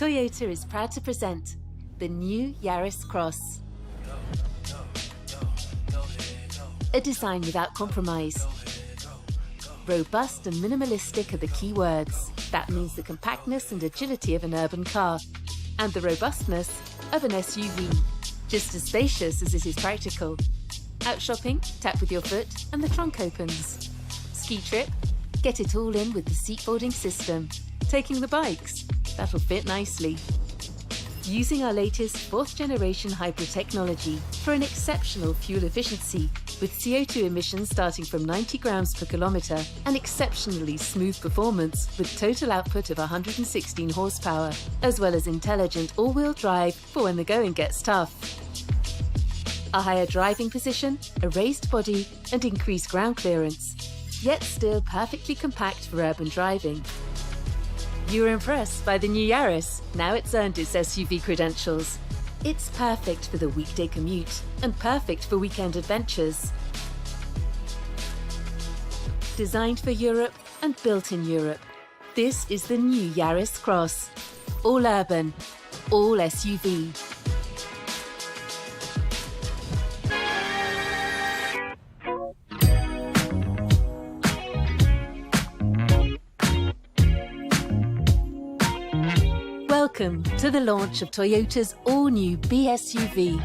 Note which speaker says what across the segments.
Speaker 1: Toyota is proud to present the new Yaris Cross. A design without compromise. Robust and minimalistic are the key words. That means the compactness and agility of an urban car, and the robustness of an SUV. Just as spacious as it is practical. Out shopping? Tap with your foot and the trunk opens. Ski trip? Get it all in with the seat folding system. Taking the bikes? That'll fit nicely. Using our latest 4th generation hybrid technology for an exceptional fuel efficiency with CO2 emissions starting from 90 grams per kilometre and exceptionally smooth performance with total output of 116 horsepower, as well as intelligent all-wheel drive for when the going gets tough. A higher driving position, a raised body and increased ground clearance, yet still perfectly compact for urban driving. You were impressed by the new Yaris. Now it's earned its SUV credentials. It's perfect for the weekday commute and perfect for weekend adventures. Designed for Europe and built in Europe, this is the new Yaris Cross. All urban, all SUV. Welcome to the launch of Toyota's all-new BSUV.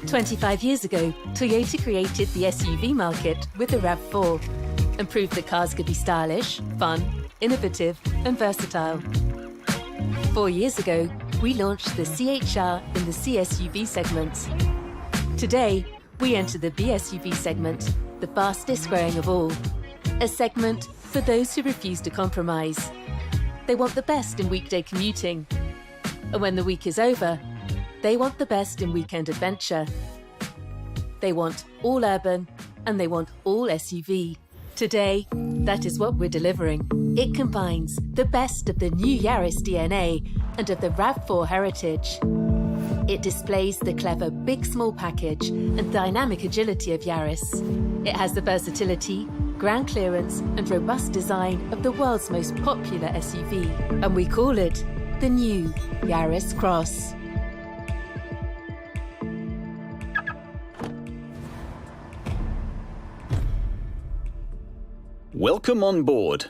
Speaker 1: 25 years ago, Toyota created the SUV market with the RAV4 and proved that cars could be stylish, fun, innovative and versatile. 4 years ago, we launched the CHR in the CSUV segment. Today, we enter the BSUV segment, the fastest growing of all. A segment for those who refuse to compromise. They want the best in weekday commuting. And when the week is over, they want the best in weekend adventure. They want all urban and they want all SUV. Today, that is what we're delivering. It combines the best of the new Yaris DNA and of the RAV4 heritage. It displays the clever big-small package and dynamic agility of Yaris. It has the versatility, ground clearance and robust design of the world's most popular SUV. And we call it the new Yaris Cross.
Speaker 2: Welcome on board.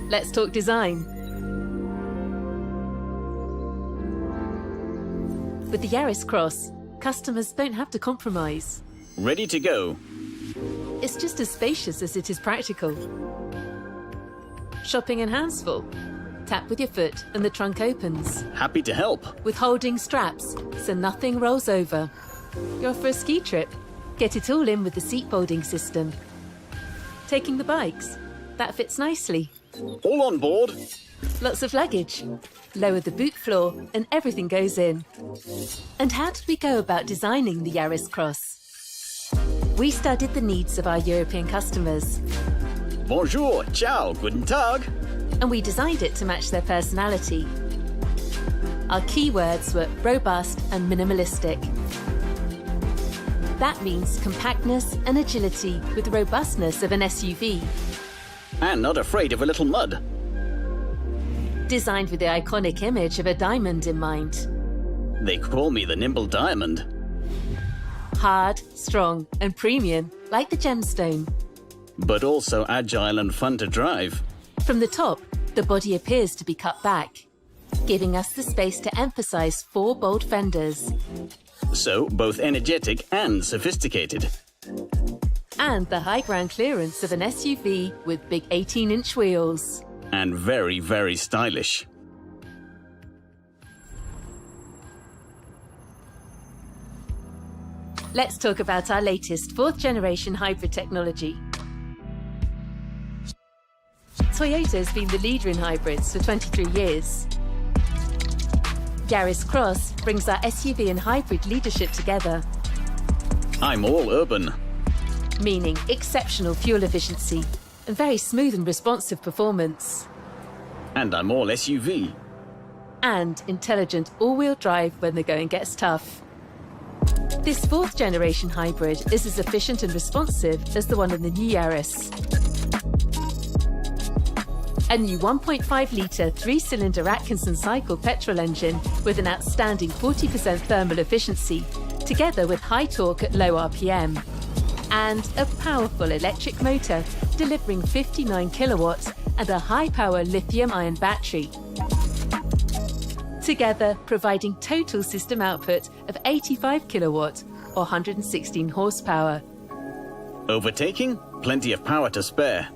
Speaker 1: Let's talk design. With the Yaris Cross, customers don't have to compromise.
Speaker 2: Ready to go.
Speaker 1: It's just as spacious as it is practical. Shopping and hands full? Tap with your foot and the trunk opens.
Speaker 2: Happy to help.
Speaker 1: With holding straps, so nothing rolls over. You're for a ski trip? Get it all in with the seat folding system. Taking the bikes? That fits nicely.
Speaker 2: All on board.
Speaker 1: Lots of luggage. Lower the boot floor and everything goes in. And how did we go about designing the Yaris Cross? We studied the needs of our European customers.
Speaker 2: Bonjour, ciao, guten Tag.
Speaker 1: And we designed it to match their personality. Our keywords were robust and minimalistic. That means compactness and agility with the robustness of an SUV.
Speaker 2: And not afraid of a little mud.
Speaker 1: Designed with the iconic image of a diamond in mind.
Speaker 2: They call me the nimble diamond.
Speaker 1: Hard, strong, and premium, like the gemstone.
Speaker 2: But also agile and fun to drive.
Speaker 1: From the top, the body appears to be cut back, giving us the space to emphasize 4 bold fenders.
Speaker 2: So, both energetic and sophisticated.
Speaker 1: And the high ground clearance of an SUV with big 18-inch wheels.
Speaker 2: And very, very stylish.
Speaker 1: Let's talk about our latest 4th generation hybrid technology. Toyota has been the leader in hybrids for 23 years. Yaris Cross brings our SUV and hybrid leadership together.
Speaker 2: I'm all urban.
Speaker 1: Meaning exceptional fuel efficiency and very smooth and responsive performance.
Speaker 2: And I'm all SUV.
Speaker 1: And intelligent all-wheel drive when the going gets tough. This 4th generation hybrid is as efficient and responsive as the one in the new Yaris. A new 1.5-litre 3-cylinder Atkinson-cycle petrol engine with an outstanding 40% thermal efficiency, together with high torque at low RPM. And a powerful electric motor delivering 59 kilowatts and a high-power lithium-ion battery. Together providing total system output of 85 kilowatt or 116 horsepower.
Speaker 2: Overtaking? Plenty of power to spare.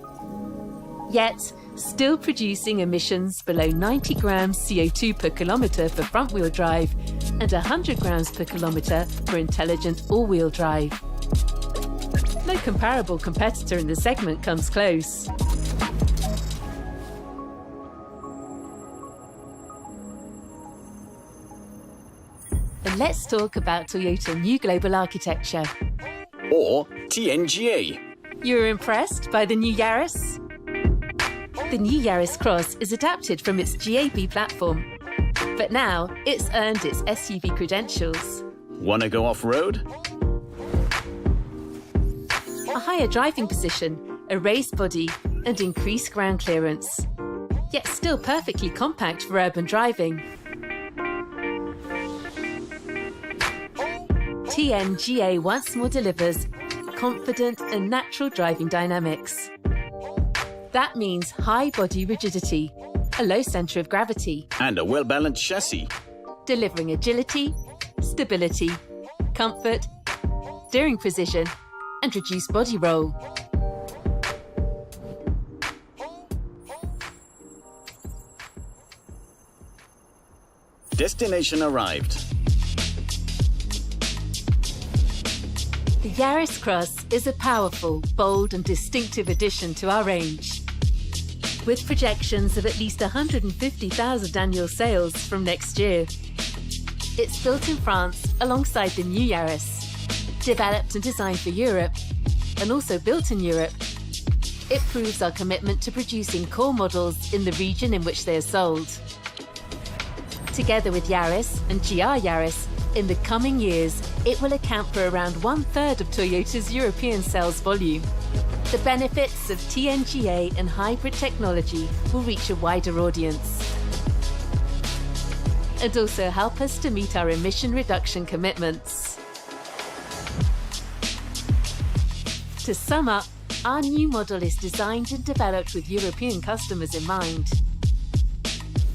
Speaker 1: Yet, still producing emissions below 90 grams CO2 per kilometre for front-wheel drive and 100 grams per kilometre for intelligent all-wheel drive. No comparable competitor in the segment comes close. And let's talk about Toyota's new global architecture.
Speaker 2: Or TNGA.
Speaker 1: You were impressed by the new Yaris? The new Yaris Cross is adapted from its GAB platform, but now it's earned its SUV credentials.
Speaker 2: Wanna go off-road?
Speaker 1: A higher driving position, a raised body, and increased ground clearance. Yet still perfectly compact for urban driving. TNGA once more delivers confident and natural driving dynamics. That means high body rigidity, a low centre of gravity,
Speaker 2: And a well-balanced chassis.
Speaker 1: delivering agility, stability, comfort, steering precision, and reduced body roll.
Speaker 2: Destination arrived.
Speaker 1: The Yaris Cross is a powerful, bold and distinctive addition to our range. With projections of at least 150,000 annual sales from next year. It's built in France alongside the new Yaris. Developed and designed for Europe, and also built in Europe. It proves our commitment to producing core models in the region in which they are sold. Together with Yaris and GR Yaris, in the coming years, it will account for around 1/3 of Toyota's European sales volume. The benefits of TNGA and hybrid technology will reach a wider audience. And also help us to meet our emission reduction commitments. To sum up, our new model is designed and developed with European customers in mind.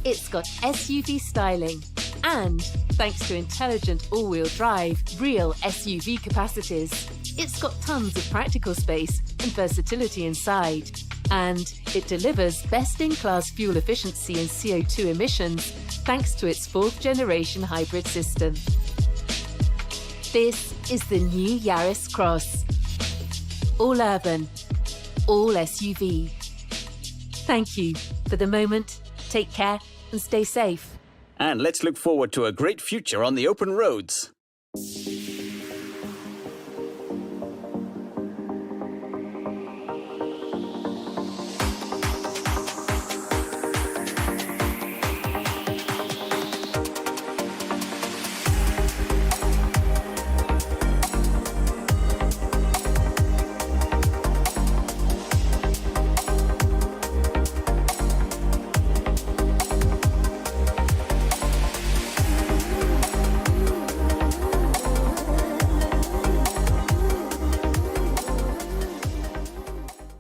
Speaker 1: It's got SUV styling and, thanks to intelligent all-wheel drive, real SUV capacities, it's got tons of practical space and versatility inside. And it delivers best-in-class fuel efficiency and CO2 emissions thanks to its 4th generation hybrid system. This is the new Yaris Cross. All urban, all SUV. Thank you for the moment. Take care and stay safe.
Speaker 2: And let's look forward to a great future on the open roads.